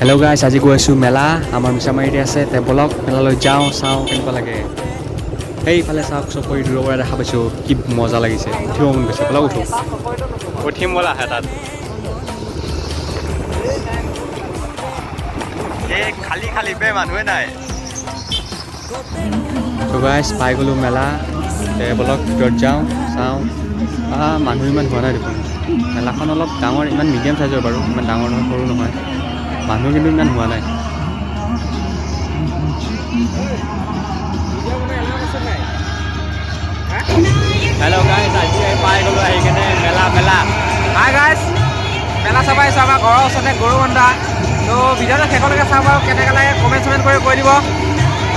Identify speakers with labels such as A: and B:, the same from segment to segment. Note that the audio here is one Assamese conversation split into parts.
A: হেল্ল' গাইছ, আজি গৈ আছোঁ মেলা। আমাৰ মিছামাৰীতে আছে। তে বলক মেলালৈ যাওঁ, চাওঁ কেনেকুৱা লাগে। সেইফালে চাওক, চকৰি দূৰৰ পৰা দেখা পাইছোঁ। কি মজা লাগিছে, উঠিব মন গৈছে। বলক উঠো, উঠিম ব'লা তাত। এই খালী খালী বে, মানুহে নাই। ত' গাইছ পাই গ'লোঁ মেলা। তে বলক ভিতৰত যাওঁ, চাওঁ। মানুহ ইমান হোৱা নাই দেখোন। মেলাখন অলপ ডাঙৰ, ইমান মিডিয়াম চাইজৰ বাৰু, ইমান ডাঙৰ নহয়, সৰু নহয়। মানুহ কিন্তু ইমান হোৱা নাই। হেল্ল' গাইছ, আজি পাই গ'লোঁ আহি কেনে মেলা।
B: হাই গাইছ, মেলা চাব আহিছোঁ আমাৰ ঘৰৰ ওচৰতে গৰুবন্ধা। তো ভিডিঅ'টো শেষলৈকে চাব আৰু কেনেকৈ লাগে কমেণ্ট চমেণ্ট কৰি দিব।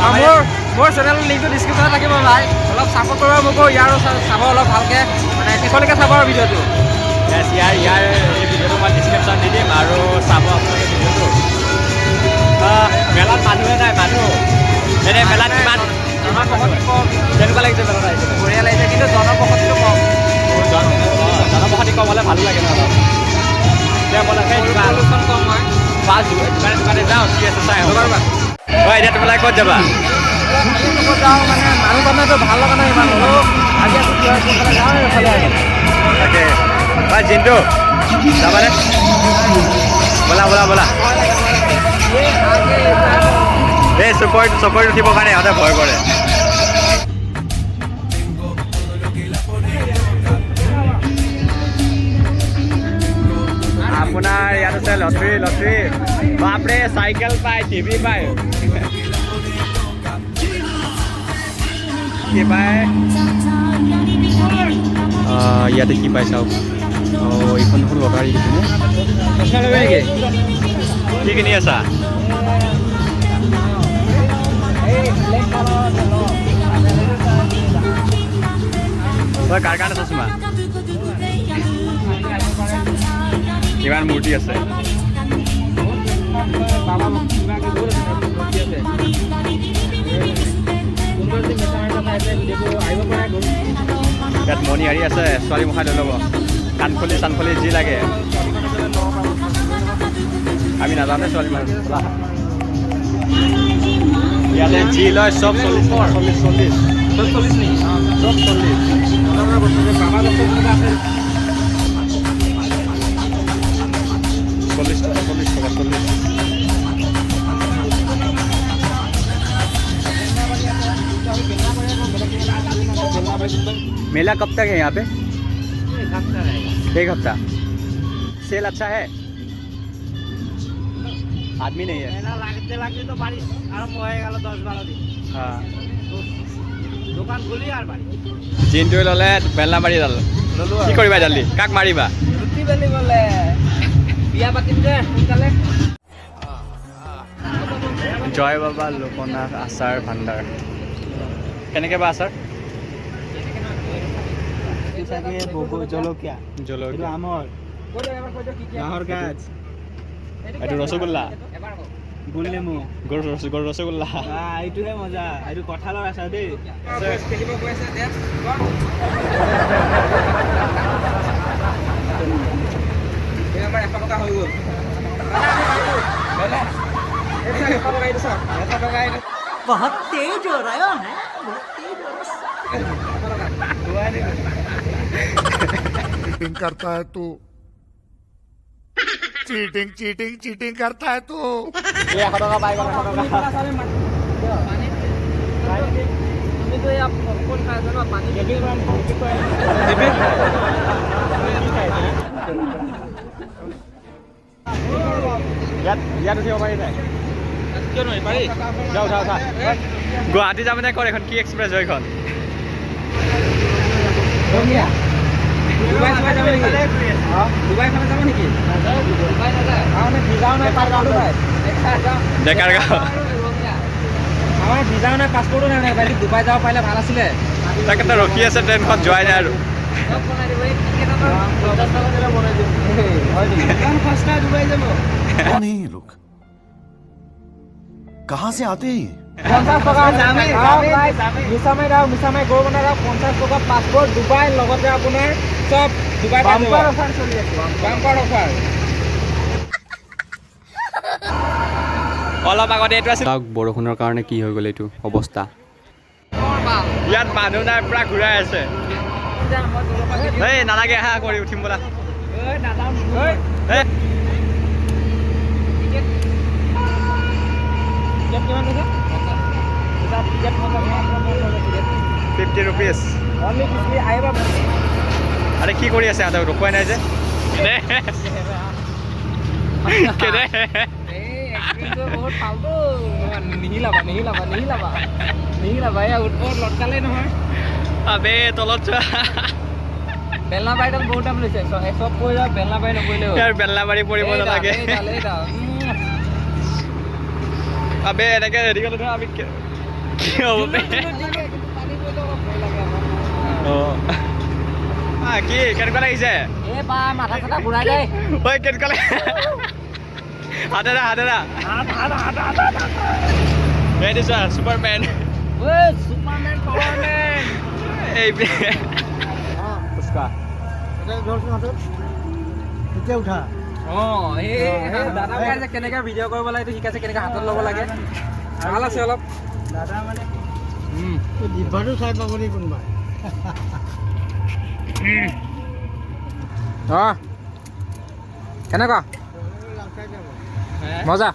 B: আৰু মোৰ চেনেলৰ লিংকটো ডিছক্ৰিপশ্যনত থাকিব ভাই, অলপ ছাপোৰ্ট কৰিব মোকো। ইয়াৰো চাব অলপ ভালকৈ, মানে শেষলৈকে চাব আৰু ভিডিঅ'টো।
A: ইয়াৰ এই ভিডিঅ'টো মই ডিছক্ৰিপশ্যন দি দিম আৰু চাব আপোনালোকে ভিডিঅ'টো। মেলাত মানুহে নাই, মানুহ এনে মেলাত কিমান
B: জনবসতি কম,
A: কেনেকুৱা লাগিছে মেলাত আহিছে?
B: বঢ়িয়া লাগিছে, কিন্তু জনবসতিটো কম।
A: জনবসতি কম হ'লে ভালো লাগে ন অলপ। এতিয়া ব'লা, সেই
B: পলিউশ্যন কম হয়।
A: দোকানে যাওঁ, কি আছে চাই আহোঁ। এতিয়া তোমালোকে ক'ত যাবা?
B: যাওঁ মানে মানুহ কাৰণেতো ভাল লগা নাই ইমান, হ'লেও আজি আছোঁ যাওঁ এইফালে আহি।
A: তাকে জিন্তু যাবানে? ব'লা। এই চকৰিত উঠিবৰ কাৰণে ইহঁতে ভয় কৰে। আপোনাৰ ইয়াত আছে লটৰী। বাপৰে, চাইকেল পায়, টিভি পায়। কি পায়? ইয়াতে কি পাই চাওক। এইখন দেখোন লটাৰী দিছেনে?
B: নেকি?
A: কি কিনি আছা? কাৰ কাৰণে চশমা? কিমান মূৰ্তি আছে? ইয়াত মণিহাৰী আছে, ছোৱালী মুখাই লৈ ল'ব। কাণফুলি যি লাগে। আমি নাজানে ছোৱালী মানুহ। ইয়াতে যি লয় চব 40 নেকি? চব 40। $40 $40। मेला कब तक है यहाँ पे? एक हफ्ता। सेल अच्छा है? आदमी नहीं है।
B: লাগতে তো বাড়ি আরম্ভ হয়ে গেল 10-12 দিন।
A: हाँ,
B: দোকান খুলি আর বাড়ি।
A: জিনটোৱে ল'লে বেলনা মাৰি ল'লো। কি কৰিবা জল্দি? কাক মাৰিবা?
B: ৰুটি বেলি গ'লে বিয়া পাতিম যে সোনকালে।
A: জয় বাবা লোকনাথ আচাৰ ভাণ্ডাৰ। কেনেকৈ বা আচাৰ?
B: জলকীয়া আমৰ গাহৰ গাছ,
A: এইটো ৰসগোল্লা,
B: গোল নেমু,
A: গৰু ৰসগোল্লা।
B: এইটোহে মজা। এইটো কঁঠালৰ আচাৰ দেই।
C: बहुत तेज हो रहा है
D: चीटिंग करता है तू। चीटिंग करता है तू।
A: ইয়াত উঠিব পাৰি নাই?
B: কিয় নোৱাৰি? পাৰি।
A: যাওঁ। গুৱাহাটী যাবনে ক'ত? এখন কি এক্সপ্ৰেছ হয় এখন?
B: ডুবাই যাব নেকি? ডুবাই ফালে যাব নেকি? ভিজাও নাই, পাছপৰ্টো নাই।
A: ডেকাৰ গাঁও।
B: আমাৰ ভিজাও নাই, পাছপৰ্টো নাই। ডুবাই যাব পাৰিলে ভাল আছিলে।
A: তাকেতো ৰখি আছে ট্ৰেইনখন, যোৱাই নাই আৰু।
D: कौन है ये लोग? कहाँ से आते हैं?
B: 50 টকা মিছামাৰী গৰুবন্ধা 50 টকা পাছপৰ্ট, ডুবাই, লগতে আপোনাৰ চব ডুবাই বাম্পাৰ অফাৰ চলি আছে। Bumper offer.
A: অলপ আগতে এইটো আছিল বৰষুণৰ কাৰণে কি হৈ গ'ল এইটো অৱস্থা ইয়াত মানুহ নাই পুৰা ঘূৰাই আছে এই নালাগে আহা কৰি উঠিম বোলা ₹50 আৰে কি কৰি আছে সিহঁতক ৰখুৱাই নাই যে
B: বহুত ফাল্টু নিহিলাবা লটকালে নহয়
A: আবে তলত চোৱা
B: বেলনা বাৰীডাল বহুত দাম লৈছে চব কৈ যাওঁ বেলনা বাৰী নপৰিলেও
A: ইয়াৰ বেলনা মাৰি পৰিব নালাগে আবে এনেকে হেৰি কৰিলে ধৰা আমি কি হ'ব কি কেনেকুৱা লাগিছে
B: এই বা মাথা চাথা ঘূৰাই যায়
A: ঐ কেনেকুৱা লাগে হাতেৰা এইটো চোৱা চুপাৰমেন
B: চুপাৰমেন পাৱাৰমেন
A: এই
C: উঠা
B: দাদা যে কেনেকৈ ভিডিঅ' কৰিব লাগে শিকাইছে কেনেকৈ হাতত ল'ব লাগে ভাল আছে অলপ
C: দাদা মানে ডিব্বাটো চাই পাব নি কোনোবা
B: কেনেকুৱা মজা